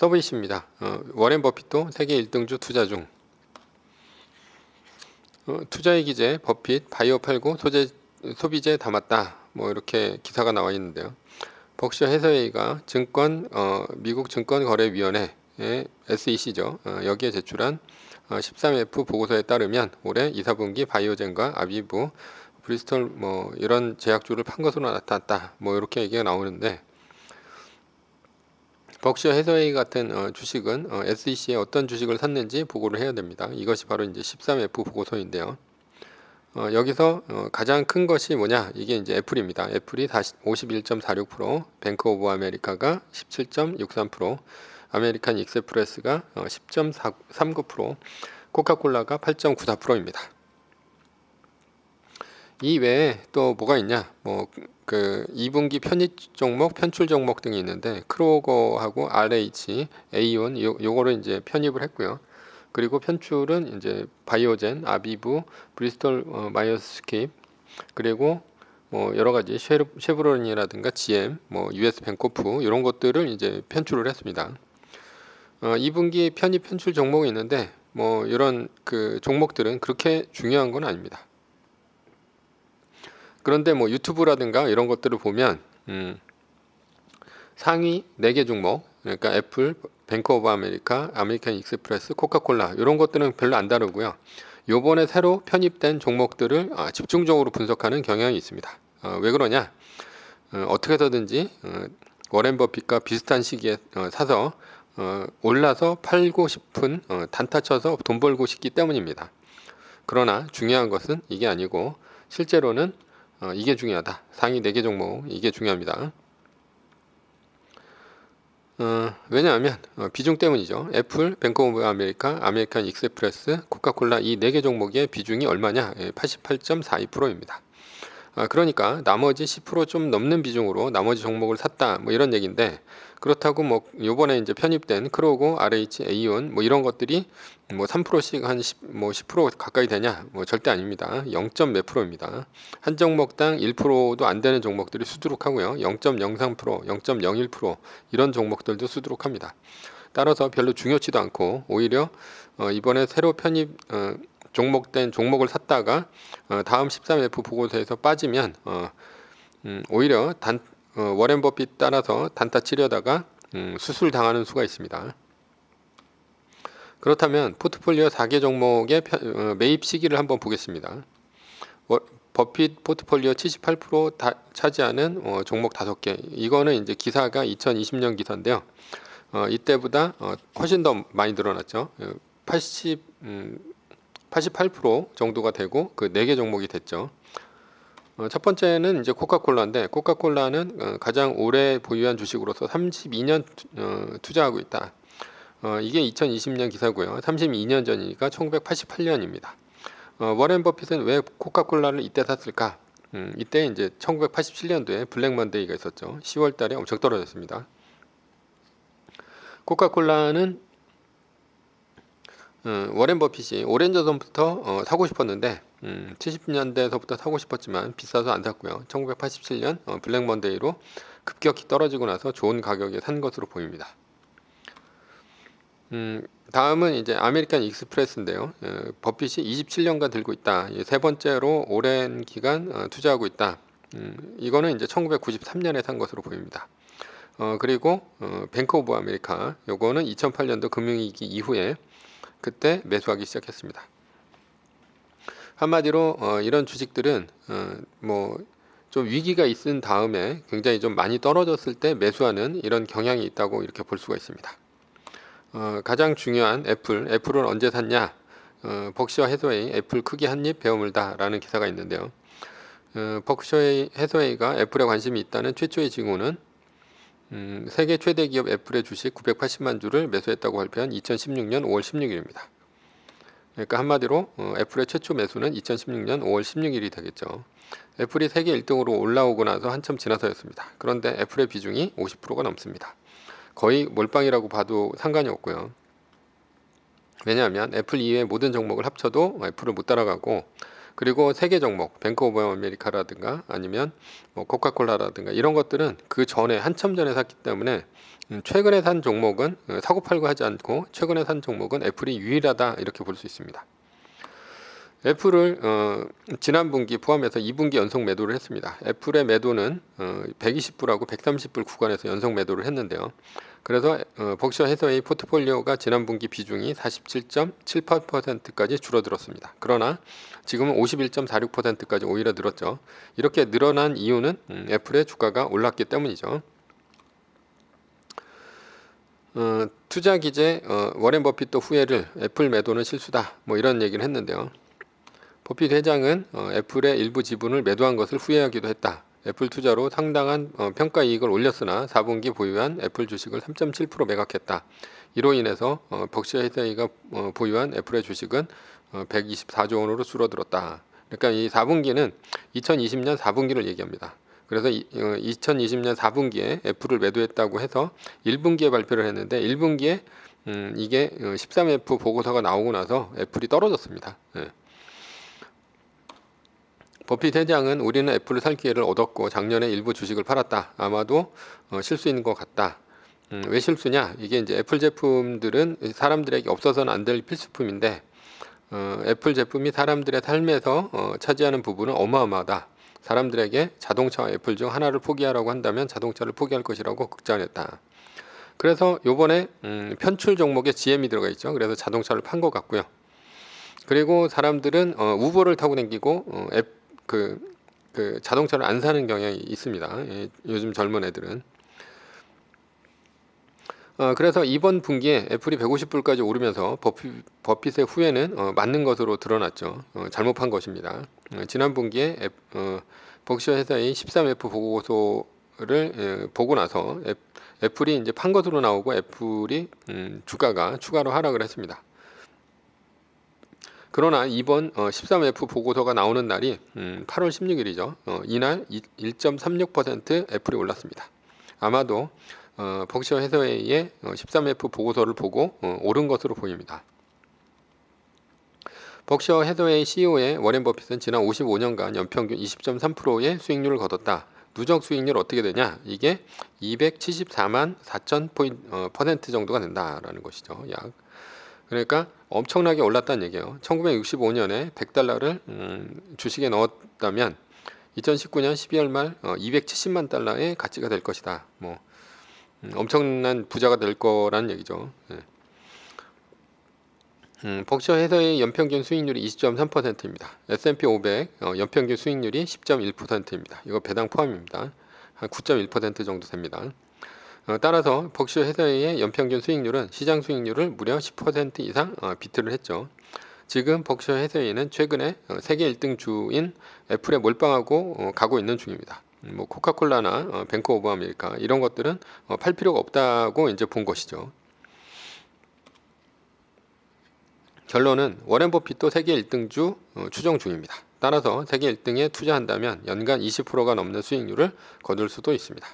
서브이시입니다. 워렌 버핏도 세계 1등주 투자 중. 투자의 기재 버핏 바이오 팔고 소비재 담았다. 뭐 이렇게 기사가 나와 있는데요. 버크셔 해서웨이가 미국 증권거래위원회 SEC죠. 여기에 제출한 13F 보고서에 따르면 올해 2, 4분기 바이오젠과 아비부, 브리스톨 뭐 이런 제약주를 판 것으로 나타났다. 뭐 이렇게 얘기가 나오는데, 버크셔 해서웨이 같은 주식은 SEC에 어떤 주식을 샀는지 보고를 해야 됩니다. 이것이 바로 이제 13F 보고서인데요. 여기서 가장 큰 것이 뭐냐? 이게 이제 애플입니다. 애플이 51.46%, 뱅크 오브 아메리카가 17.63%, 아메리칸 익스프레스가 10.39%, 코카콜라가 8.94%입니다. 이 외에 또 뭐가 있냐? 그 2분기 편입 종목, 편출 종목 등이 있는데, 크로거하고 RH, 에이온 요거를 이제 편입을 했고요. 그리고 편출은 이제 바이오젠, 아비부, 브리스톨 마이어스킵, 그리고 뭐 여러 가지 쉐브론이라든가 GM, 뭐 US 뱅코프 이런 것들을 이제 편출을 했습니다. 2분기 편입 편출 종목이 있는데, 뭐 이런 그 종목들은 그렇게 중요한 건 아닙니다. 그런데 뭐 유튜브라든가 이런 것들을 보면 상위 4개 종목, 그러니까 애플, 뱅크 오브 아메리카, 아메리칸 익스프레스, 코카콜라 이런 것들은 별로 안 다르고요. 요번에 새로 편입된 종목들을 집중적으로 분석하는 경향이 있습니다. 왜 그러냐? 어떻게 해서든지 워렌 버핏과 비슷한 시기에 사서 올라서 팔고 싶은, 단타 쳐서 돈 벌고 싶기 때문입니다. 그러나 중요한 것은 이게 아니고, 실제로는 이게 중요하다. 상위 4개 종목 이게 중요합니다. 왜냐하면 비중 때문이죠. 애플, 뱅크 오브 아메리카, 아메리칸 익스프레스, 코카콜라 이 4개 종목의 비중이 얼마냐? 88.42%입니다. 그러니까 나머지 10% 좀 넘는 비중으로 나머지 종목을 샀다, 뭐 이런 얘기인데, 그렇다고 뭐 요번에 이제 편입된 크로고, RH, 에이온 뭐 이런 것들이 뭐 3%씩 한 10% 가까이 되냐? 뭐 절대 아닙니다. 0. 몇 프로입니다. 한 종목당 1%도 안 되는 종목들이 수두룩하고요. 0.03%, 0.01% 이런 종목들도 수두룩합니다. 따라서 별로 중요치도 않고, 오히려 이번에 새로 편입 종목된 종목을 샀다가 다음 13F 보고서에서 빠지면 오히려 워렌 버핏 따라서 단타 치려다가 수술 당하는 수가 있습니다. 그렇다면 포트폴리오 4개 종목의 매입 시기를 한번 보겠습니다. 버핏 포트폴리오 78% 차지하는 종목 5개. 이거는 이제 기사가 2020년 기사인데요. 이때보다 훨씬 더 많이 늘어났죠. 88% 정도가 되고 그 4개 종목이 됐죠. 첫 번째는 이제 코카콜라인데, 코카콜라는 가장 오래 보유한 주식으로서 32년 투자하고 있다. 이게 2020년 기사고요. 32년 전이니까 1988년입니다. 워렌 버핏은 왜 코카콜라를 이때 샀을까? 이때 이제 1987년도에 블랙 먼데이가 있었죠. 10월 달에 엄청 떨어졌습니다. 코카콜라는 워렌 버핏이 오랜 전부터 사고 싶었는데 70년대에서부터 사고 싶었지만 비싸서 안 샀고요. 1987년 블랙 먼데이로 급격히 떨어지고 나서 좋은 가격에 산 것으로 보입니다. 다음은 이제 아메리칸 익스프레스인데요. 버핏이 27년간 들고 있다. 세 번째로 오랜 기간 투자하고 있다. 이거는 이제 1993년에 산 것으로 보입니다. 그리고 뱅크 오브 아메리카, 요거는 2008년도 금융위기 이후에 그때 매수하기 시작했습니다. 한마디로 이런 주식들은 뭐 좀 위기가 있은 다음에 굉장히 좀 많이 떨어졌을 때 매수하는 이런 경향이 있다고 이렇게 볼 수가 있습니다. 가장 중요한 애플은 언제 샀냐? 버크셔 해서웨이 애플 크기 한 입 베어물다 라는 기사가 있는데요. 버크셔 해서웨이가 애플에 관심이 있다는 최초의 징후는 세계 최대 기업 애플의 주식 980만 주를 매수했다고 발표한 2016년 5월 16일입니다. 그러니까 한마디로 애플의 최초 매수는 2016년 5월 16일이 되겠죠. 애플이 세계 1등으로 올라오고 나서 한참 지나서였습니다. 그런데 애플의 비중이 50%가 넘습니다. 거의 몰빵이라고 봐도 상관이 없고요. 왜냐하면 애플 이외의 모든 종목을 합쳐도 애플을 못 따라가고, 그리고 세계 종목, 뱅크 오브 아메리카라든가 아니면 뭐 코카콜라라든가 이런 것들은 그 전에 한참 전에 샀기 때문에 최근에 산 종목은 사고 팔고 하지 않고 최근에 산 종목은 애플이 유일하다 이렇게 볼 수 있습니다. 애플을 지난 분기 포함해서 2분기 연속 매도를 했습니다. 애플의 매도는 120불하고 130불 구간에서 연속 매도를 했는데요. 그래서 벅셔 해서웨이 포트폴리오가 지난 분기 비중이 47.78%까지 줄어들었습니다. 그러나 지금은 51.46%까지 오히려 늘었죠. 이렇게 늘어난 이유는 애플의 주가가 올랐기 때문이죠. 투자 기재 워렌 버핏도 후회를 애플 매도는 실수다 뭐 이런 얘기를 했는데요. 버핏 회장은 애플의 일부 지분을 매도한 것을 후회하기도 했다. 애플 투자로 상당한 평가 이익을 올렸으나 4분기 보유한 애플 주식을 3.7% 매각했다. 이로 인해서 벅셔 해서웨이가 보유한 애플의 주식은 124조 원으로 줄어들었다. 그러니까 이 4분기는 2020년 4분기를 얘기합니다. 그래서 2020년 4분기에 애플을 매도했다고 해서 1분기에 발표를 했는데 1분기에 이게 13F 보고서가 나오고 나서 애플이 떨어졌습니다. 예. 버핏 회장은 우리는 애플을 살 기회를 얻었고 작년에 일부 주식을 팔았다. 아마도 실수인 것 같다. 왜 실수냐? 이게 이제 애플 제품들은 사람들에게 없어서는 안 될 필수품인데 애플 제품이 사람들의 삶에서 차지하는 부분은 어마어마하다. 사람들에게 자동차와 애플 중 하나를 포기하라고 한다면 자동차를 포기할 것이라고 극찬했다. 그래서 요번에 편출 종목에 GM이 들어가 있죠. 그래서 자동차를 판 것 같고요. 그리고 사람들은 우버를 타고 다니고 그 자동차를 안 사는 경향이 있습니다. 요즘 젊은 애들은. 그래서 이번 분기에 애플이 150불까지 오르면서 버핏의 후회는 맞는 것으로 드러났죠. 잘못한 것입니다. 지난 분기에 벅셔 회사의 13F 보고서를 보고 나서 애플이 이제 판 것으로 나오고 애플이 주가가 추가로 하락을 했습니다. 그러나 이번 13F 보고서가 나오는 날이 8월 16일이죠. 이날 1.36% 애플이 올랐습니다. 아마도 벅셔 해서웨이의 13F 보고서를 보고 오른 것으로 보입니다. 벅셔 해서웨이 CEO의 워렌 버핏은 지난 55년간 연평균 20.3%의 수익률을 거뒀다. 누적 수익률 어떻게 되냐? 이게 274만 4천 퍼센트 정도가 된다라는 것이죠. 약. 그러니까 엄청나게 올랐다는 얘기예요. 1965년에 100달러를 주식에 넣었다면 2019년 12월 말 270만 달러의 가치가 될 것이다. 뭐 엄청난 부자가 될 거라는 얘기죠. 벅셔 해서의 연평균 수익률이 20.3%입니다. S&P 500 연평균 수익률이 10.1%입니다. 이거 배당 포함입니다. 한 9.1% 정도 됩니다. 따라서 벅셔 해서웨이의 연평균 수익률은 시장 수익률을 무려 10% 이상 비트를 했죠. 지금 벅셔 해서웨이는 최근에 세계 1등 주인 애플에 몰빵하고 가고 있는 중입니다. 뭐 코카콜라나 뱅크 오브 아메리카 이런 것들은 팔 필요가 없다고 이제 본 것이죠. 결론은 워렌 버핏도 세계 1등주 추정 중입니다. 따라서 세계 1등에 투자한다면 연간 20%가 넘는 수익률을 거둘 수도 있습니다.